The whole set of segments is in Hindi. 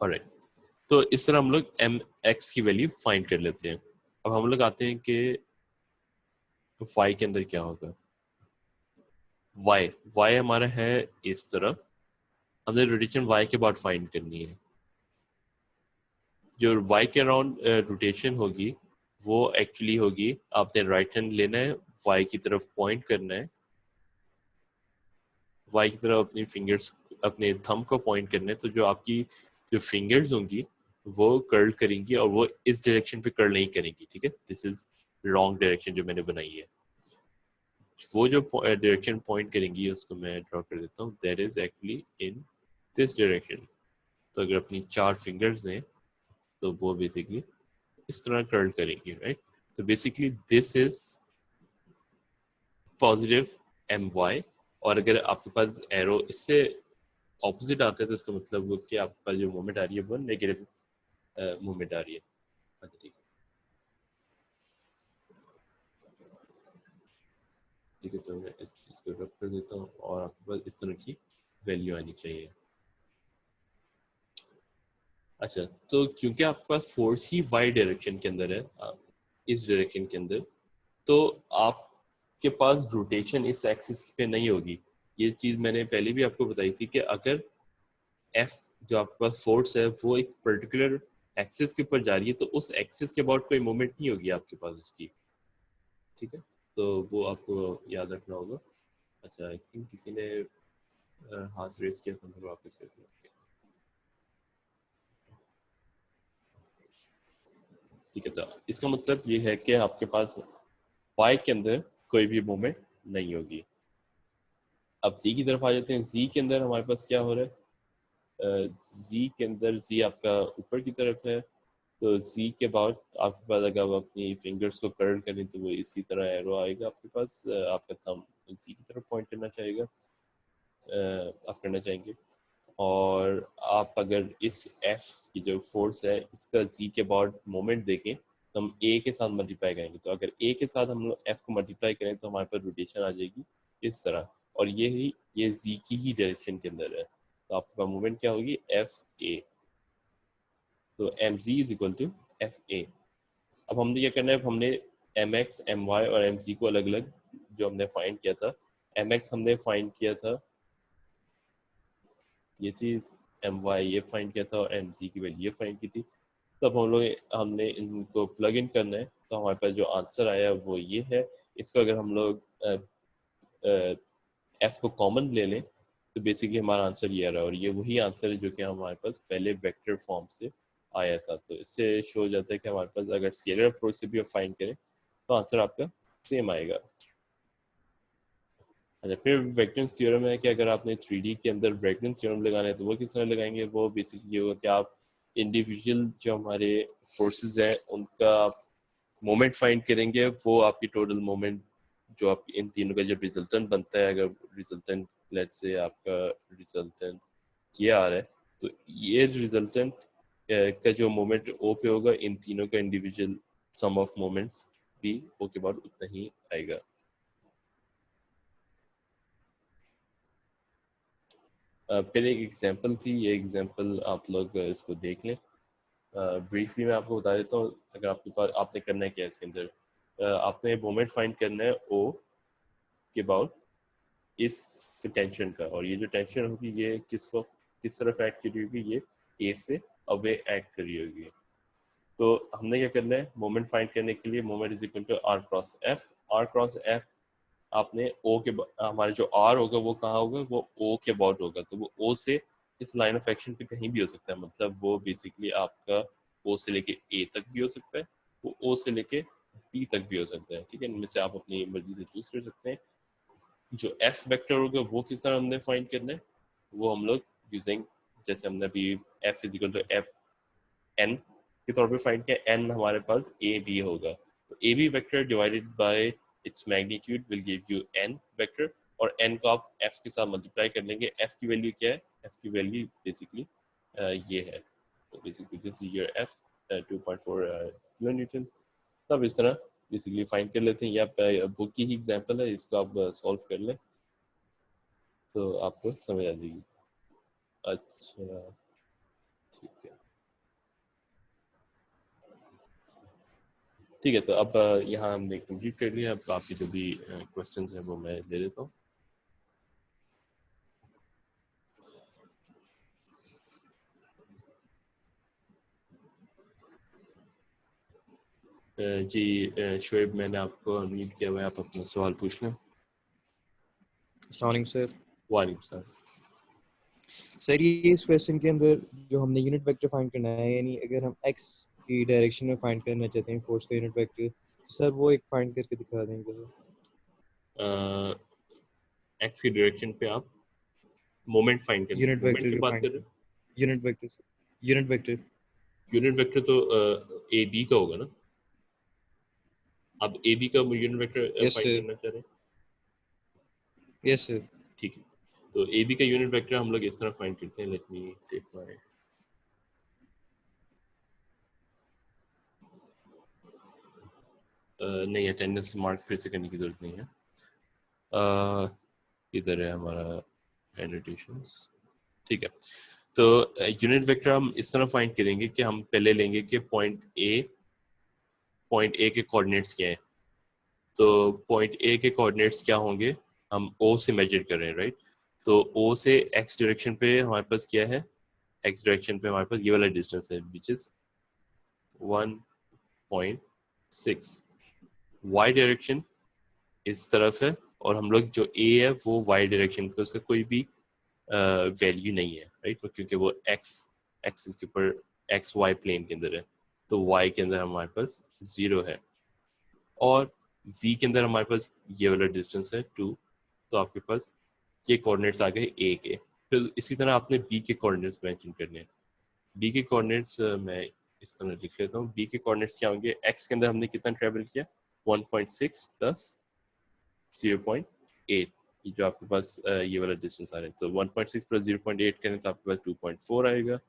ऑलराइट, तो इस तरह हम लोग एम एक्स की वैल्यू फाइंड कर लेते हैं। अब हम लोग आते हैं कि वाई के अंदर क्या होगा। वाई वाई हमारा है इस तरफ, हमने रोटेशन वाई के बाद फाइंड करनी है। जो वाई के अराउंड रोटेशन होगी वो एक्चुअली होगी, आपने राइट हैंड लेना है, वाई की तरफ पॉइंट करना है, वाई की तरफ अपनी फिंगर्स, अपने थंब को पॉइंट करना है। तो जो आपकी जो फिंगर्स होंगी वो कर्ल करेंगी और वो इस डायरेक्शन पे कर्ल नहीं करेंगी, ठीक है। दिस इज रॉन्ग डायरेक्शन जो मैंने बनाई है। वो जो डायरेक्शन पॉइंट करेंगी उसको मैं ड्रॉ कर देता हूँ, that is actually in this direction. तो अगर अपनी 4 फिंगर्स हैं तो वो बेसिकली इस तरह कर्ल करेंगी, राइट। तो basically this is positive M Y, और अगर आपके पास एरो इससे ऑपोजिट आता है तो इसका मतलब वो कि आपके पास जो मूवमेंट आ रही है वो नेगेटिव मूवमेंट आ रही है। अच्छा ठीक है, ठीक है, तो मैं इसको रब कर देता हूँ और आपके पास इस तरह की वैल्यू आनी चाहिए। अच्छा, तो क्योंकि आपके पास फोर्स ही वाई डायरेक्शन के अंदर है, इस डायरेक्शन के अंदर, तो आपके पास रोटेशन इस एक्सिस पे नहीं होगी। ये चीज मैंने पहले भी आपको बताई थी कि अगर एफ जो आपके पास फोर्स है वो एक पर्टिकुलर एक्सिस के ऊपर जा रही है तो उस एक्सिस के अबाउट कोई मूवमेंट नहीं होगी आपके पास उसकी, ठीक है। तो वो आपको याद रखना होगा। अच्छा, आई थिंक किसी ने हाथ रेस किया था, मैं वापस कर दिया। ठीक है, तो इसका मतलब ये है कि आपके पास वाई के अंदर कोई भी मूवमेंट नहीं होगी। अब जी की तरफ आ जाते हैं। जी के अंदर हमारे पास क्या हो रहा है, जी के अंदर जी आपका ऊपर की तरफ है, तो जी के बाद आपके पास अगर आप अपनी फिंगर्स को कर्ल करें तो वो इसी तरह एरो आएगा आपके पास, आपका थंब जी की तरफ पॉइंट करना चाहेगा, आप करना चाहेंगे। और आप अगर इस एफ की जो फोर्स है इसका जी के बाद मोमेंट देखें तो हम ए के साथ मल्टीप्लाई करेंगे। तो अगर ए के साथ हम लोग एफ को मल्टीप्लाई करें तो हमारे पास रोटेशन आ जाएगी इस तरह, और ये जी की ही डायरेक्शन के अंदर है। तो आपका मोमेंट क्या होगी, एफ ए। तो M G is equal to F A. अब हमने क्या करना है, हमने एम एक्स एम वाई और एम जी को अलग अलग जो हमने फाइंड किया था, एम एक्स हमने फाइंड किया था ये चीज, एम वाई ये फाइंड किया था और एम जी की वैल्यू ये फाइंड की थी। तब हमने इनको प्लग इन करना है, तो हमारे पास जो आंसर आया वो ये है। इसको अगर हम लोग एफ को कॉमन ले लें तो बेसिकली हमारा आंसर ये आ रहा है, और ये वही आंसर है जो कि हमारे पास पहले वेक्टर फॉर्म से आया था। तो इससे शो हो जाता है कि हमारे पास अगर स्केलर अप्रोच से भी आप फाइंड करें तो आंसर आपका सेम आएगा। अच्छा, फिर वेक्टर्स थ्योरम है कि अगर आपने 3D के अंदर वेक्टर्स थ्योरम लगाना है तो वो किस तरह लगाएंगे। वो बेसिकली होगा कि आप इंडिविजुअल जो हमारे फोर्सेस हैं उनका मोमेंट फाइंड करेंगे, वो आपकी टोटल मोमेंट जो आप इन तीनों का जब रिजल्टेंट बनता है, अगर रिजल्टेंट लेट्स से आपका रिजल्टेंट ये आ रहा है तो ये रिजल्टेंट का जो मोमेंट ओ पे होगा, इन तीनों का इंडिविजुअल सम ऑफ मोमेंट्स भी ओ के बाद उतना ही आएगा। फिर एक एग्जांपल थी, ये एग्जांपल आप लोग इसको देख लें। ब्रीफली मैं आपको बता देता हूँ। अगर आपके पास आपने करना है क्या इसके अंदर, आपने मोमेंट फाइंड करना है ओ के अबाउट इस टेंशन का, और ये जो टेंशन होगी ये किस तरफ एक्ट कर रही होगी, ये ए से अवे एक्ट कर रही होगी। तो हमने क्या करना है, मोमेंट फाइंड करने के लिए moment is equal to R cross F. R cross F आपने ओ के हमारा जो आर होगा वो कहाँ होगा, वो ओ के अबाउट होगा। तो वो ओ से इस लाइन ऑफ एक्शन पे कहीं भी हो सकता है, मतलब वो बेसिकली आपका ओ से लेके ए तक भी हो सकता है, वो ओ से लेके बी तक भी हो सकता है, ठीक है। इनमें से आप अपनी मर्जी से चूज कर सकते हैं। जो एफ वेक्टर होगा वो किस तरह हमने फाइंड करना है, वो हम लोग यूजिंग, जैसे हमने अभी F is equal to F N के तौर पे फाइंड किया। एन हमारे पास ए बी होगा, तो A B vector divided by its magnitude will give you N vector, और एन को आप एफ के साथ मल्टीप्लाई कर लेंगे। एफ की वैल्यू क्या है, एफ की वैल्यू बेसिकली ये है। तो basically this is your F 2.4 kilo Newton. तब इस तरह बेसिकली फाइंड कर लेते हैं। ये आप बुक की ही एग्जांपल है, इसको आप सॉल्व कर लें तो आपको समझ आ जाएगी। अच्छा ठीक है, तो अब यहाँ हमने कंप्लीट कर लिया। अब आपकी जो भी क्वेश्चंस हैं वो मैं दे देता हूँ। जी शुएब, मैंने आपको अनम्यूट किया हुआ है, आप अपना सवाल पूछ लें। अस्सलाम सर। वालेकुम सलाम। सर ये इस क्वेश्चन के अंदर जो हमने यूनिट वेक्टर फाइंड करना है, यानी अगर हम x की डायरेक्शन में फाइंड करना चाहते हैं फोर्स का यूनिट वेक्टर, तो सर वो एक फाइंड करके दिखा देंगे सर। एक्स की डायरेक्शन पे आप मोमेंट फाइंड करना, यूनिट मोमेंट वेक्टर की जो बात फाइंड कर रहे हैं? Unit vector unit vector unit vector तो ए बी का होगा ना? आप ए बी का unit vector yes find sir, करना चाह रहे हैं? Yes sir. ठीक है, तो ए बी का यूनिट वेक्टर हम लोग इस तरह फाइंड करते हैं। लेट मी टेक माय नहीं, अटेंडेंस मार्क फिर से करने की जरूरत नहीं है। इधर है हमारा एनोटेशंस। ठीक है, तो यूनिट वेक्टर हम इस तरह फाइंड करेंगे कि हम पहले लेंगे कि पॉइंट ए के कोऑर्डिनेट्स क्या है। तो पॉइंट ए के कोऑर्डिनेट्स क्या होंगे, हम ओ से मेजर कर रहे हैं, राइट? तो ओ से एक्स डायरेक्शन पे हमारे पास क्या है, एक्स डायरेक्शन पे हमारे पास ये वाला डिस्टेंस है विच इज 1.6। वाई डायरेक्शन इस तरफ है, और हम लोग जो ए है वो वाई डायरेक्शन पे, उसका कोई भी वैल्यू नहीं है, राइट? क्योंकि वो एक्स एक्सिस के ऊपर एक्स वाई प्लेन के अंदर है, तो वाई के अंदर हमारे पास 0 है, और z के अंदर हमारे पास ये वाला डिस्टेंस है 2। तो आपके पास ये कोऑर्डिनेट्स आ गए a के। फिर इसी तरह आपने b के कोऑर्डिनेट्स मेंशन करने हैं। b के कोऑर्डिनेट्स मैं इस तरह लिख लेता हूँ। b के कोऑर्डिनेट्स क्या होंगे, x के अंदर हमने कितना ट्रेवल किया, 1.6 प्लस 0.8, ये जो आपके पास ये वाला डिस्टेंस आ रहा है। तो 1.6 प्लस 0.8 करें तो आपके पास 2.4 आएगा।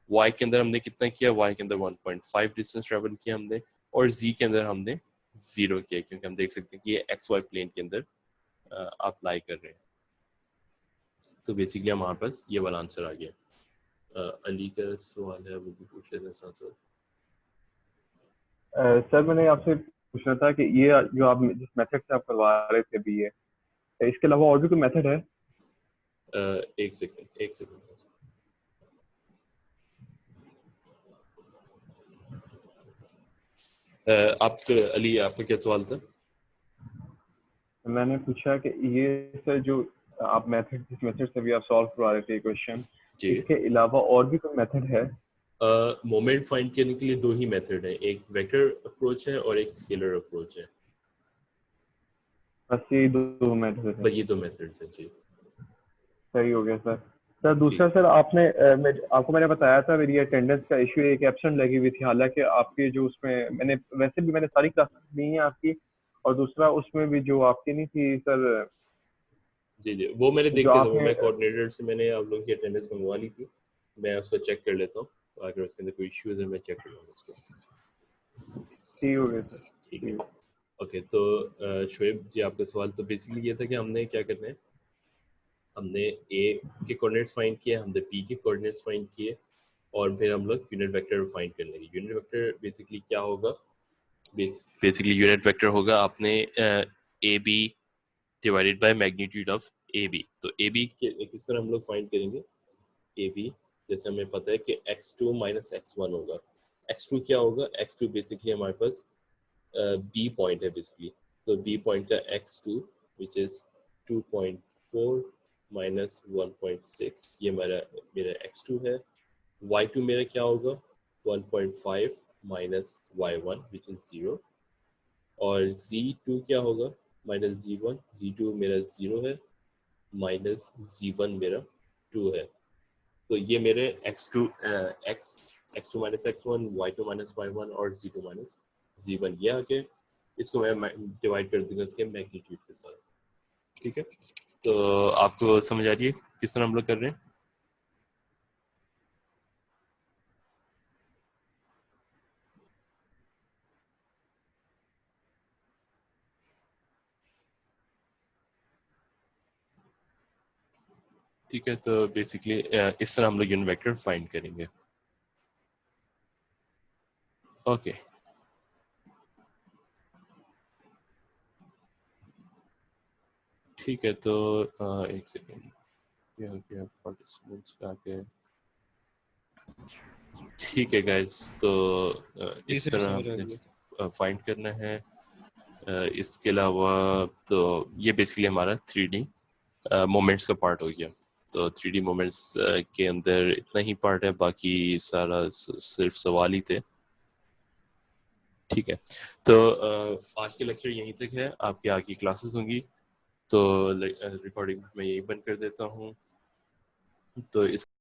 y के अंदर हमने कितना किया, y के अंदर 1.5 डिस्टेंस ट्रेवल किया हमने, और z के अंदर हमने 0 किया, क्योंकि हम देख सकते हैं कि ये एक्स वाई प्लेन के अंदर अप्लाई कर रहे हैं। तो बेसिकली हमारे पास ये वाला आंसर आ गया। अली का सवाल है, वो भी पूछ लेते हैं साथ साथ। सर मैंने आपसे पूछना था कि ये जो आप जिस मेथड से आप करवा रहे थे अभी, ये इसके अलावा और भी कोई मेथड है? एक सेकंड। आप अली, आपका क्या सवाल था? मैंने पूछा कि ये सर जो आप मेथड जिस मेथड से भी आप सॉल्व करवा रहे थे क्वेश्चन, जी, इसके अलावा और भी कोई मेथड है? मोमेंट फाइंड करने के लिए दो ही मेथड है, एक वेक्टर अप्रोच है और एक स्केलर अप्रोच है। बस ये दो मेथड है? बस ये दो मेथड है जी। सही हो गया सर। सर दूसरा ठीक। सर, आपको मैंने बताया था मेरी अटेंडेंस का इशू, एक एब्सेंट लगी हुई थी, हालांकि आपके जो उसमें मैंने सारी क्लासेस ली हैं आपकी, और दूसरा उसमें भी जो आपकी नहीं थी सर, जी जी, वो मैंने जो देख लिया था, वो आपने मैं कोऑर्डिनेटर से मैंने आप लोगों की अटेंडेंस मंगवा ली थी। मैं उसको चेक कर लेता हूँ, तो अगर उसके अंदर कोई इश्यूज है मैं चेक कर लूँगा उसको। ठीक हो गया सर। ठीक है, ठीक। ओके। तो शुएब जी, आपका सवाल तो बेसिकली ये था कि हमने क्या करना है, हमने ए के कोऑर्डिनेट्स फाइंड किए, हमने बी के कोऑर्डिनेट्स फाइंड किए, और फिर हम लोग यूनिट वेक्टर फाइंड कर लेंगे। यूनिट वेक्टर बेसिकली क्या होगा, बेसिकली यूनिट वेक्टर होगा आपने A B divided by magnitude of A B. तो ए बी किस तरह हम लोग फाइंड करेंगे, ए बी जैसे हमें पता है कि x2 माइनस x1 होगा। x2 क्या होगा, x2 बेसिकली हमारे पास बी पॉइंट है बेसिकली। तो बी पॉइंट का x2 विच इज 2.4 माइनस 1.6, ये मेरा x2 है। y2 मेरा क्या होगा, 1.5 माइनस y1 विच इज 0, और z2 क्या होगा, माइनस z1, z2 मेरा 0 है, माइनस z1 मेरा 2 है। तो ये मेरे x2 x2 minus x1, y2 minus y1 और z2 माइनस z1 ये आके इसको मैं डिवाइड कर दूंगा इसके मैग्नीट्यूड के साथ। ठीक है, तो आपको समझ आ रही है किस तरह हम लोग कर रहे हैं? ठीक है, तो बेसिकली इस तरह हम लोग यूनिट वेक्टर फाइंड करेंगे। ओके ठीक है, तो एक सेकेंड, ये हो गया पार्टिसिपेंट्स पे आके। ठीक है गाइस, तो जी इस सर, तरह समझ आ हमने गया। फाइंड करना है। इसके अलावा तो ये बेसिकली हमारा 3D मोमेंट्स का पार्ट हो गया। तो 3D मोमेंट्स के अंदर इतना ही पार्ट है, बाकी सारा सिर्फ सवाल ही थे। ठीक है, तो आज के लेक्चर यहीं तक है, आपकी आगे क्लासेस होंगी, तो रिकॉर्डिंग मैं यही बंद कर देता हूँ। तो इस